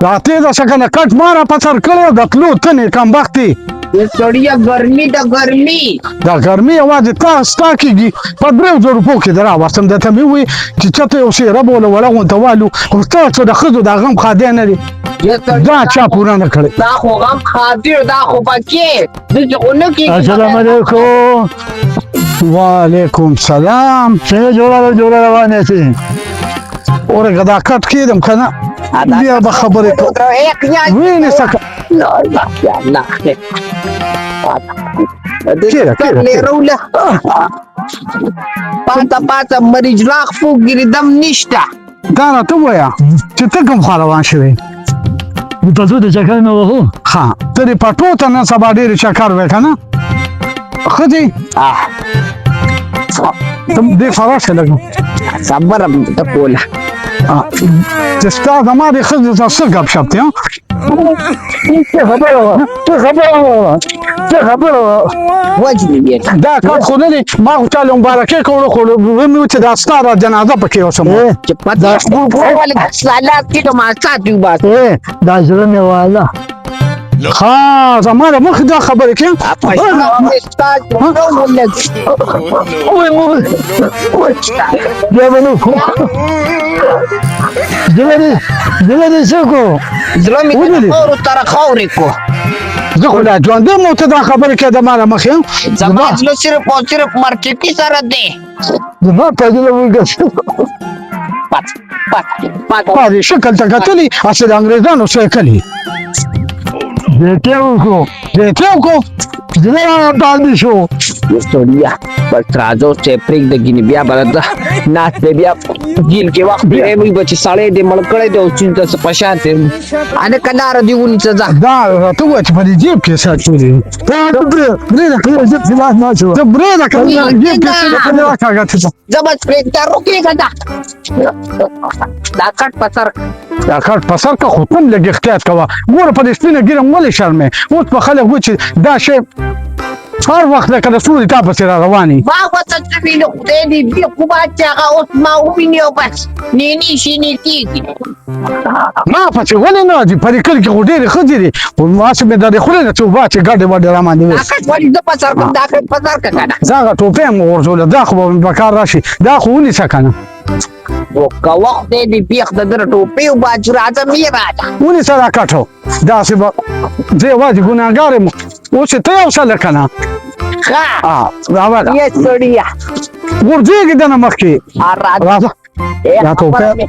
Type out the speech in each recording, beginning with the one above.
دا تیزه شه کنه کټ ماره په سر کړی د تلو تنې کمبختې سړیه ګرمي د ګرمي دا ګرمي یوازې ستا کېږي په 3,000 روپو کې در راوستم درته مې ووایي چې چېرته یو شېره به وله وړه غونته والو خو ستاسو د ښځو دا غم خادی نه دی دا چا پوره نه کړی دا خو غم خاطر دا خو پکې دلته خو نه کېږي السلام علیکم وعلیکم سلام څنګه جوړه روانه سي اورګه دا کټ کېدم که نه بیا به خبرې کوم وینې سکه پاته مریض راغ فوګیری دم نشته دا راته ووایه چې ته کوم خوا روان شوې تاسو د چکر نه وهو ها ته دې پټو ته نن سبا ډېرې چکر وې که نه ښه دی ته دې فراشه لږ صبر ته کوله چې ستا زما د ښځې سره څه ګپ شپ دی څه خبره وه وجنې بیا دا کار خو نه دی ما خو چا له مبارکۍ کولو خو ومې و چې دا ستا را جنازه پکې اوسم چې پته سالات کې ما ساتي وباس دا زړه مې واله ها زما د مخې دا خبرې کوي بیا به نو زړه دې څه کو زړه مې خاورو تر خاورې کو زه خو لا ژوندی یم او ته دا خبرې کوې د ما له مخې زما زړه صرف او صرف مارکیټي سره دی زما په زړه وګرځه پاتې شکل ته کتلي هسې د انګرېزانو سیکلي دیکھے کو زړه رانه ډالډي شو سړیه بس راځو چې پرېږده ګینې بیا به د ناست دی بیا جیل کې وخت تېری وي به چې سړی دې مړ کړی دی او چین ته څه په شا دی هلکه لاره دې ونیسه ځه دا راته ووایه چې په دې جیب کې ساتلي ته برېږده که جیب کې زه بس پرېږده روکېږه ځه دا کټ په سر دا کټ په سر که خو کوم لږ احتیاط کوه ګوره په دې سپینه ږیره ولې شرمې اوس په خلک وایي چې دا شی هر وخت لکه د سوري تا پسې را رواني ما ورته څه ویلي خدای دې بیا خو به چې هغه اوس ما وویني او بس نینې شینې کېږي ما پسې ولې نه راځي په دې کلي کې خو ډېرې ښځې دي خو هسې مې د دې خولې نه څه اوبه چې ګډې وډې را باندې دا کټ ولې زه په سر کړم دا کټ په سر کړه که نه زه هغه ټوپۍ هم وغورځوله دا خو به مې په کار راشي دا خو ونیسه که نه که وخت دی دې بیخ د ده ټوپۍ وباچو راځه مې راځه ونیسه دا کټ داسې به زه یوازې ګناهګار یم اوس یې ته یو څه لکه نه ښه راوړه یې سړیه غورځېږي دنه مخکې راځه دا ټوپۍ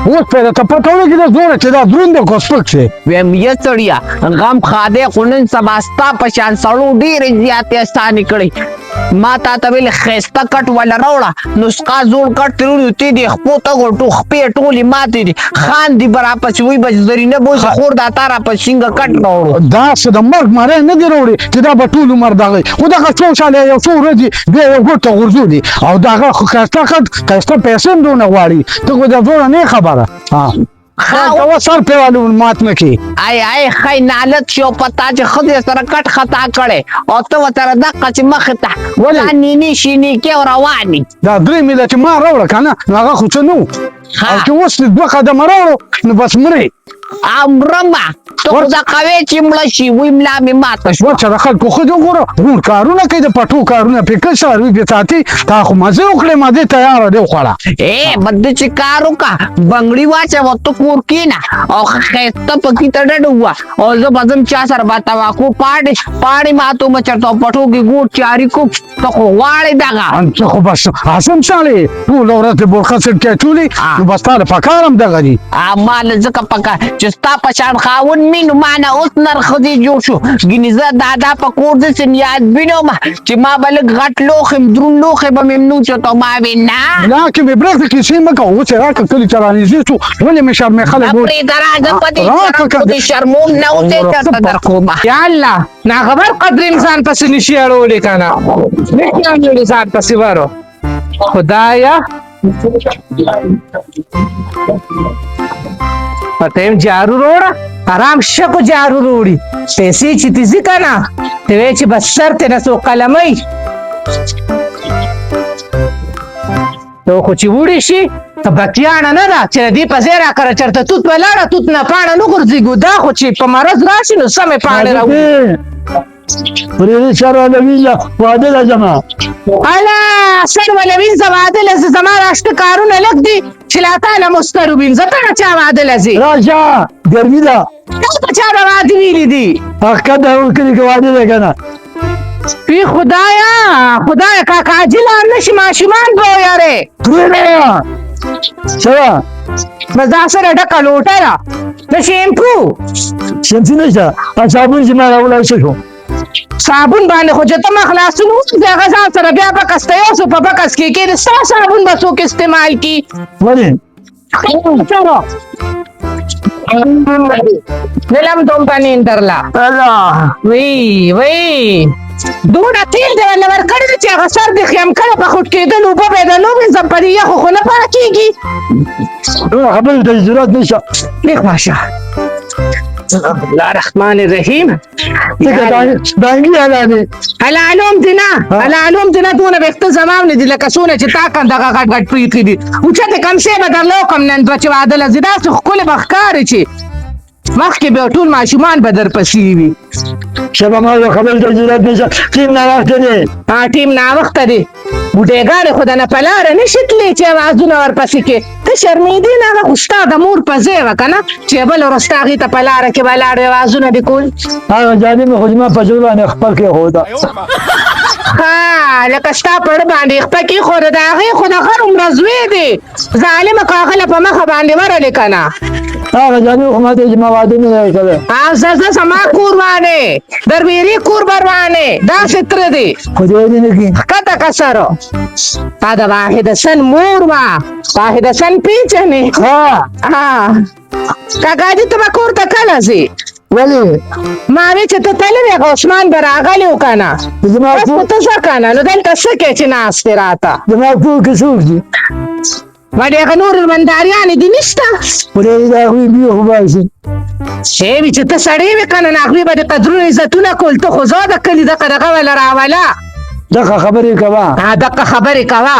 اوس پیدا ته پته ولګي د زوره چې دا دروند دی که سپک شي ویم یې سړیه غم خادی خو نن سبا ستا په شان سړو ډېرې زیاتې اسانې کړې ما تا ته ویل ښایسته کټ وله راوړه نسخه زوړ کټ تللي تی دي خپو ته خپې ټولې ماتې دي خاندي به راپسې وایي به زرینه بوسه خور دا تا راپسې شینګه کټ راوړو دا څه د مرګ مری نه دي راوړي چې دا به ټول عمر دغه خو دغه څو ساله یو څو ورځې بیا یو ګوټ ته غورځولي او دغه خو ښایسته کټ ښایسته پیسې هم دونه غواړي ته خو د زوره نه خبره کوه سر پې والو مات نه کړي ای ښی نالت شو په تا چې ښځې سره کټ خطا کړی او ته ورسره دقه چې مخې ته دا نینې شینې کې او روانې دا 3 میله چې ما راوړه که نه نو هغه خو څه نه و او چې اوس 2 قدمه راوړو نو بس مرې مرمه ته خو دا قوې چې مړه شي وایي ملا مې ماته شوه چې د خلکو ښځو ګوره ټول کارونه کوي د پټو کارونه پې کوي څاروي پې ساتي تا خو مزې وکړې مزې تیاره دی وخوړه بده چې کار وکړه بنګړي واچوه ته کور کښېنه او ښایسته پکې ته ډډ ووه او زه به ځم چا سره به تواکو پاڼې ماتومه چېرته پټو کې ګوټ چاري کوم ته خو غواړې دغه ته خو بس حسن ساړې ټوله ورځ د بورخه سټ کې اچولې نو بس تا د پکار هم دغه دي ما له ځکه پکار چې ستا په شان خاوند مې نو ما نه اوس نر ښځې جوړ شو ګینې زه دا په کور داسې نیاد بینم چې ما به لږ غټ لوښې دروند لوښې به مې نوچېته ما وې نه لاکې مې برېښده کیسې مه کوه اوس یې راکړه کلي ته رانږدې شو ولې مې شرمې خلک پرېږده راځه په دې شرموم نه اوسې درته در کومه یا الله ناخبر قدر انسان پسې نشي اړولی که نه نشي اړولی ځان پسې ورو خدایا پته یم جارو روړه آرام شکو جارو روړي پیسې چې تیزي که نه ته وایې چې بس سر ترې نه څو قلمۍ نو خو چې وړي شي بکیانه نه ده چې دې په ځای راکړه چېرته توت ولاړه توت نه پاڼه نه غورځېږو دا خو چې په مرض راشي نو سمې پاڼې راوړي ورېدې سر والا وینځه واده له ځمه الا سر ولا وینځه واده لځه زما راشته کارونه لږ دي چې لا تاله مسترو وینځه ته چا واده لځي راشه ګرمي ده تا ته چا به واده ویلي دي حقیقت ده ورکړي که واده ده که نه وی خدایا کاکا عاجله نشي ماشومان به ویارې پرېږده څه ده بس دا سره ډکه لوټه ده د شیمپو شمسي نشته صابون چې ما راوړی څه شو صابون باندې خو چې ته ما خلاصون ووځې هغه ځان سره بیا بکس ته یو څه په بکس کې کېږي ستا صابون به څوک استعمال کړي ولې دلم دومره نیندرله وی دونه تیل دی ورله ورکړی دی چې هغه سر دې خیم کړی په خوټ کېدل اوبه به یې د لوبې په دې یخو خو نه پاکېږي دونه خبرې ته ضرورت نشته لږ ماشه الله الرحمن الرحیم ځکه دانګي حالا دی حلالوم دي نه حلالوم دي نه دونه ویښته زما نه دي لکه څونه چې تا کم دغه غټ غټ پریښي دي اوچتې کمسې به درله وکړم نن دوه چې واده لځي داسې ښکلې به ښکاري چې مخکې بیا ټول ماشومان به درپسې وي شبه ما د خبرې ته ضرورت نشته ټیم ناوخته دی ټیم ناوخته دی بوډېګانې خو د نه په لاره نشي تللی چې اوازونه ورپسې کې ته شرمېدې نه هغه خو ستا د مور په ځای وه که نه چې بل ورځ ته هغې ته په لاره کې به لاړې اوازونه دې کول هغه جانې مې خو زما په زړه باندې خپل کېښوده ها لکه ستا پړه باندې خپه کېښوده د هغې خو د غر عمره زوی دی ظالمه که هغه له په مخه باندې ورلې که نه هغه جانې خو ما ته چې ما واده نه دی کړی زه زما کور وانې درویري کور بر وانې داسې تره دی خدای دې نه کړي ښکته کسرو تا د واحد حسن مور وه واحد حسن پیژنې کاکا جي ته به کور ته کله ځې ولې ما وی چې ته تللی دی هغه عثمان به راغلی و که نه زما بس نو ته ځه که نه نو دلته څه کوې چې ناست دی راته زما کور کې څوک دي وړې هغه نور منداریانې دي نشته خدای دې د هغوی بیا خو باسي شی وي چې ته سړی وې که نه نو هغوی به د قدرونو عزتونه کول ته خو زه د کلي دغه دغه وله راوله دغه خبرې کوه دغه خبرې کوه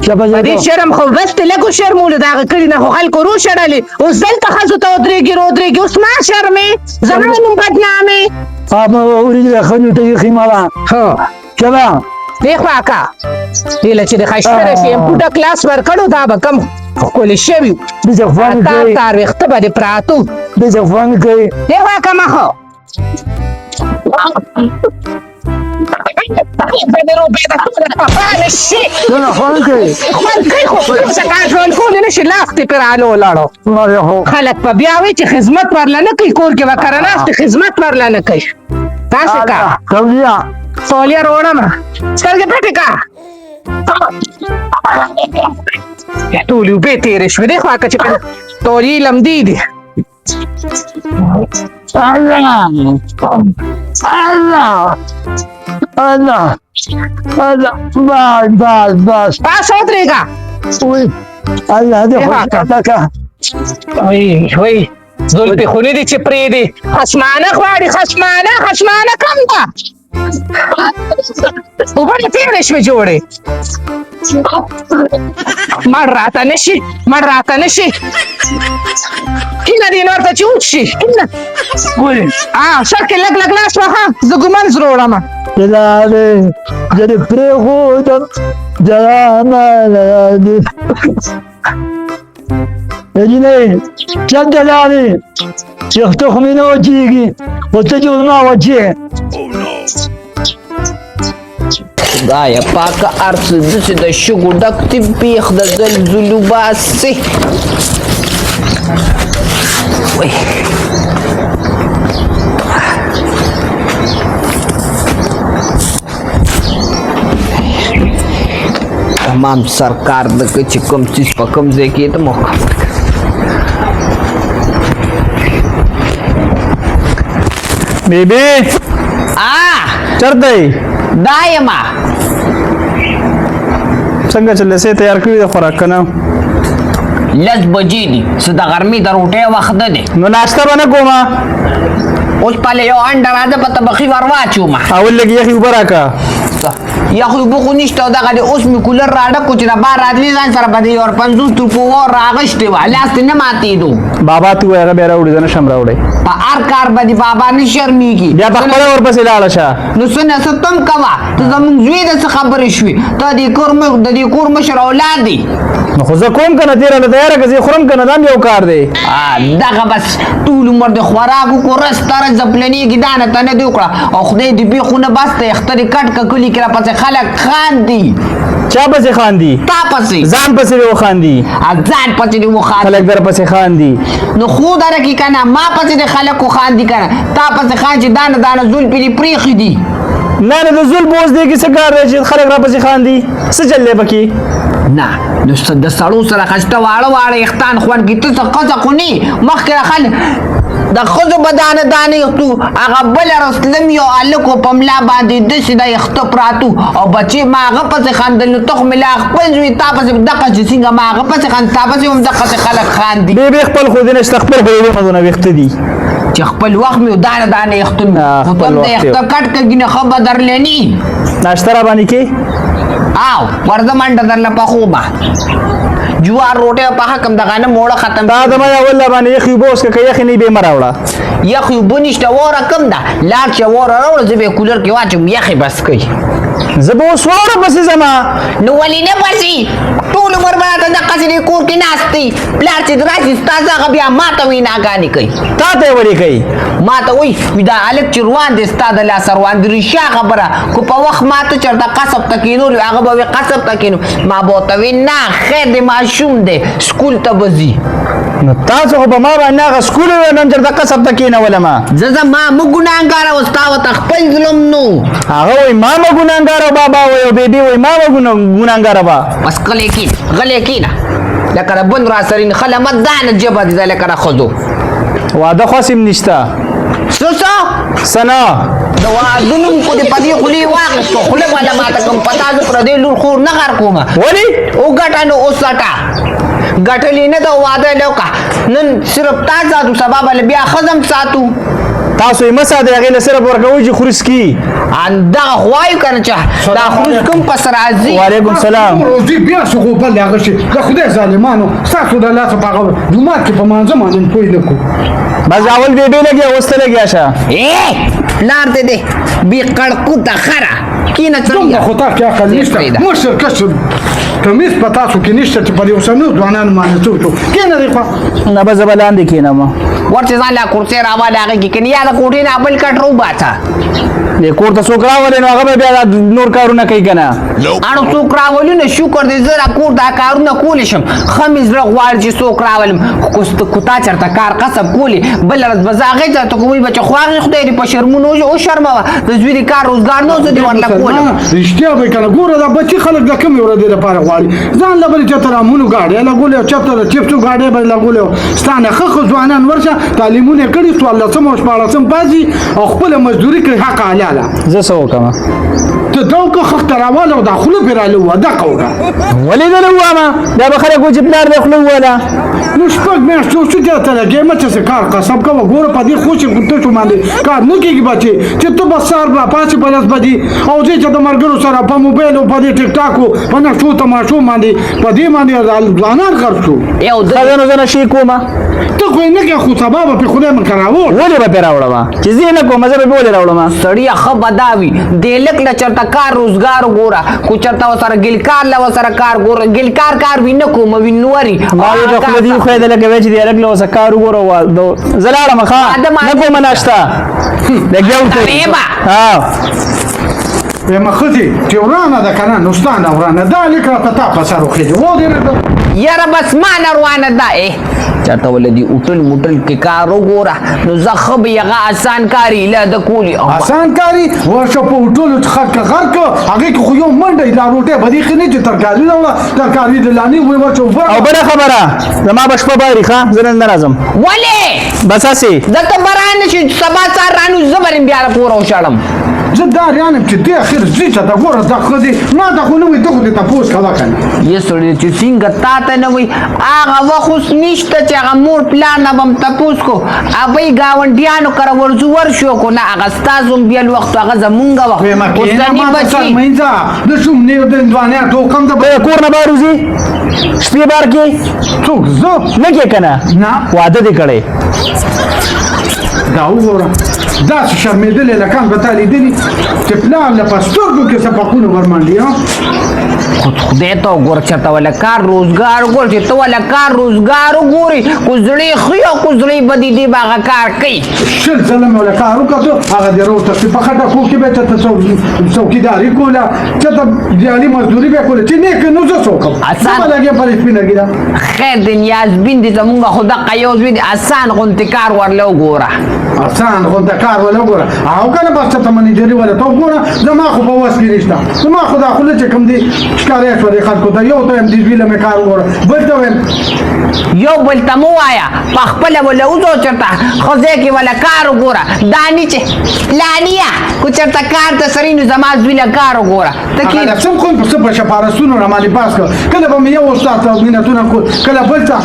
شبه په دې شرم خو بس ته لږ وشرمولو د هغه کلي نه خو خلکو روشړلې اوس دلته ښځو ته ودرېږي رودرېږي اوس ما شرمې زما نوم بدنامې ما وریدله ښه نو ته یې خیمه وه شبه دې خوا که هیله چې د ښایسته د شیمپو ډک لاس ورکړو دا به کم ښکلې شوي داسې خوند کوي تار ویښته به دې پراتو داسې خوند کوي دې خوا که مخه دونه خوند کوي خوند کوي خو څه کنټرول کولی نه شي لاس دې پرې رالو ولاړو خلک به بیا وایي چې خدمت ورله نه کوي کور کې به کره ناست خدمت ورله نه کوي داسې که تولیه تولیه روړمه سترګې پټې که ټولې اوبې تېرې شوې دې خوا که چې تولیې لمدې دي الله بس پاس ودرېږه الله دې خوشحاله که وای زلفې خو نه دي چې پرېږدي خصمانه غواړي خصمانه کم ده اوبه دې تېرې شوې جوړې مړ راته نه شي کینه دې نور ته چې وچ شي سر کې لږ لاس وهه زه ګومنځ روړمه جلالې زه دې پرېښودم جلالې جنۍ چند جلالې ویښته خو مې نه وچېږي خو ته چې زما وچې خدایه پاکه هر څه داسې د شګو ډک دي بیخ د زلزلو باسې وای تمام سرکار دغه چې کوم چیز په کوم ځای کې ته موقع بیبي چرته دا یما څنګه چلې سه تیار کړی د خوراک کنه لږ بجې دي څه د غرمې د روټۍ وخت دی نو ناشته به نه کومه اوس پهله یو انډه راځه په طبخي ور واچومه اول لږ یخې اوبه راکړه یا خو بخو نشته او دغه د اوس مې کولر راډک کو چې د بار راتلی ځان سره به د یو 50 روپو ور راغشتې وه لاس ته نه ماتېدو بابا ته وایه هغه بیا راوړي زه نشم راوړی په هر کار به د بابا نه شرمېږي بیا په خپله ورپسې لاړه شه نو څه نه څه تم کوه ته زمونږ زوی د څه خبرې شوې ته د دې کور مشر اولاد دی نو خو زه کوم که نه تېره له تیاره که زه خورم که نه دا هم یو کار دی دغه بس ټول عمر د خوراکو کو رس تر زپلنېږي دا نه ته نه دی وکړه او خدای دې بېخونه بس ته اخترې کټ که کلي کې راپسې خلک خاندي چا پسې خاندي تا پسې ځان پسې دې وخاندي ځان پسې دې وخاندي خلک در پسې خاندي نو خو درکې که نه ما پسې د خلکو خاندي که نه تا پسې خاندي چې دانه دانه زلفې دې پرېښي دي نه نه د زول بوز دی کې څه کار دی چې خلک را پسې خاندي څه چل دی پکې نه نو د سړو سره خسته واړه واړه اختان خوند کې ته څه ښځه خو نه مخکې راخل د ښځو به دانه دانه یختو هغه بله رسلم یو هلک په ملا باندې داسې د یخته پراتو او بچې ما هغه پسې خندل نو ته خو مې لا خپل زوی تا پسې دقه چې څنګه ما هغه پسې خاندي تا پسې هم دقسې خلک خاندي بې خپل خو دې نشته خپل خو دې مزونه ویښته دي چې خپل وخت مې دانه دانه یختون خو تم د یخته کټ کږي نه ښه به درلني ناشته را باندې کې او ورځه منډه درله پخوبه جوار روټۍ په حکم دغه نه موړه ختم دا د میا والله باندې یخې اوبه وڅښه که یخې نه بې مه راوړه یخې اوبه نشته وره کم ده لاړ چې وره راوړه زه به یې کولر کې واچوم یخې بس کوي زه به اوس واوره پسې ځمه نو ولې نه بسي ټول عمر به راته دقسې دې کور کې ناست دی پلار چې راشي ستا څخه بیا ما ته ویناګانې کوي تا ته یې ولې کوي ما ته وایي دا هلک چې روان دی ستا د لاسه روان دی رښتیا خبره خو په وخت ما ته چېرته قصب ته کېنولي هغه به وایي قصب ته کېنو ما به ورته وایي نه خیر دی ماشوم دی سکول ته به ځي نو تاسو خو په ما باندې هغه سکول ویلم چېرته قصب ته کېنولمه زه ما مه ګناهګاره وه ستا ورته خپل ظلم نو هغه وایي ما به ګناهګاره بابا وایي او بیبي وایي ما به ګناهګاره به بس غلی کېنه غلی کېنه لکه د بن راسرین خله مدانه ژبه دي دا لکه د ښځو واده خاص هم نشته څه سنا د وادونو کو د پدې خولې واخیستو خوله والا ماته کوم پتا زه پردې لور خور نه غر کومه ولې وګټه نو اوسټه ګټلې نه د واده لوکا نن صرف تا ساتو سبا بل بیا خزم ساتو تاسو یې مه ساتئ هغې له صرف ورکوئ چې خورس کي دغه خوایو که نه چې دا خروج کوم پس راځي وعلیکم سلام روزي بیا څه خو بل هغه شي د خدای ظالمانو ستاسو د لاسه په هغه جومات کې په مانځه باندې پوه نه کړو بس اول بیبي لګیا اوس ته لګیا شه پلار دې دی بې قړقو ته خره کینه دومره خو تا کې عقل نشته مشر کشر تمیز په تاسو کې نشته چې په دې اوسنیو ځوانانو باندې څه وکړو کښېنه دی خوا نه به زه به لاندې کښېنم ورته ځان لا کورسۍ راواله هغې کې کنه یا د کوټې نه بل کټ روباسه دې کور ته څوک راولې نو هغه به بیا نور کارونه کوي که نه اړو څوک راولي نه شکر دی زه را کور دا کارونه کولی شم ښه مې زړه غواړي چې څوک راولم خو تا چېرته کار قصب کولی بله ورځ به زه هغې ته ته کوموي به چې خو هغې خدای دې په شرمونو وشرموه د زوی د کار روزګار نه زه دې ورته کولم رښتیا به که نه ګوره دا بچي خلک د کومې ورځې لپاره غواړي ځان له بلې چېرته رامونو ګاډۍ لګولې او چېرته د چپسو ګاډۍ به یې لګولې او ستا نه ښه ښه ځوانان ورشه تعلیمونه یې کړي 14 او 14 پاسي او خپله مزدوري کړي حق حلاله زه څه وکړم ته دا وکړه خښته راواله او دا خوله پرې راله ووهه وکړه ولې دې نه ووایم بیا به خلک وایي چې پلار دې خوله ووهله نو شپږ میاشتې اوس چې ته لګې مه چې څه کار قصب کوه ګوره په دې خوشې ګوتچو باندې کار نه کېږي بچې چې ته به سهار راپاڅې په 10 بجې او ځې چې د ملګرو سره په موبایل او په دې ټیک ټاکو په نقشو تماشو باندې په دې باندې ځوانان خرڅ شو یو ښځه نو زه نشي کومه ته خو یې نه کوې خو سبا به پرې خدای مکه راوړ ولې به پرې راوړم چې زه یې نه کوم زه به ولې راوړم سړیه ښه بدا وي دې لک له چېرته کار روزګار ګوره خو چېرته ورسره ګلکار له ورسره کار ګوره ګلکار کار وي نه کوم وي نوري ما یې د خوله دې وښویېده لکه وایي چې دې هلک له ورسره کار وګوره زه لاړم ښه نه کومه ناشته لګیا یم ښځې چې ورانه ده که نه نو ستا نه ورانه دا لیک راته تا په سر وخېږي ودې نه یاره بس ما نه روانه ده چاته ول دي اوټل موټل کې کار وګوره نو زه ښه به هغه آسان کاري له د کولی آسان کاري ورشه په اوټلو څخه غر که هغې کې خو یو منډه لا روټۍ به دې ښه نه چې ترکاري راوړه ترکاري د لانې ویې ورچه او بله خبره زما به شپه باري ښه زه نن نه راځم ولې بس هسې دلته به رانه شي سبا سهار رانو زه به بیا راپوره وشړم زه دا ریانم چې دې اخر زی ته دا ګوره دا ښځې ما دا خو نه وي ته خو دې تپوس کوه که نه یې سړی چې څنګه تا ته نه وي هغه وخت اوس نشته چې هغه مور پلار نه به م تپوس کو هغوی ګاونډیانو کره ورځو ورشو کو نه هغه ستاسو هم بیل وخت هغه زمونږ وخت اوسني بچي منځه د شومنې د هندوانې ټوکم د ته کور نه بهر وځي شپې بار کې څوک زه نه کې که نه نه واده دې کړی دا وګوره داسې شرمېدلې لکان به تا لیدلي چې پلار له په سترګو کې سپکونه ورمنډي خدای ته وګوره چېرته وله کار روزګار وګوره چې ته وله کار روزګار وګورې کو زړې ښي او کو زړې بدې دې به هغه کار کوي شل ځله مې وله کار وکړو هغه دې روته په خټه کور کې به ته څوکیداري کوله چېرته دیالي مزدوري به کوله چې نیک نو زه څه وکړم زه به لګېم پر سپي لګېده خیر د نیازبین دي زمونږ خو دقه یو زوی دی اسان غوندې کار ورله وګوره آسان غونډه کار ولا وګوره او کنه بس ته منیجري ولا ته وګوره زما خو په وس کې نشته زما خو دا خله چې کوم دي ښکارې شوې خلکو ته یو ته هم دې ویله مې کار وګوره بل ته ویم یو بل ته مو وایا په خپله وله وځو چېرته ښځې کې وله کار وګوره دانې چې لانیه کو چېرته کار ته سړی نو زما زوی له کار وګوره ته کې هغه سم کوم څه په شپارسونو را باندې پاس کړ کله به مې یو استاد ته مینتونه کول کله بل ته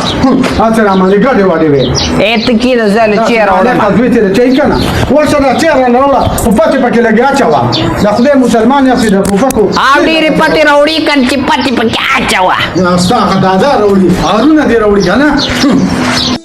هڅه را باندې ګډې وړې وې ته کې د زه له چیرې وړم چي کنه ورسره چیرې راوړه په پاتې پکې لګیا اچوه د خدای مسلمان یاستې د پوپکو او ډېرې پتې راوړي کن چې پتې پکې اچوه ستا دادا راوړي هارونه دې راوړي که نه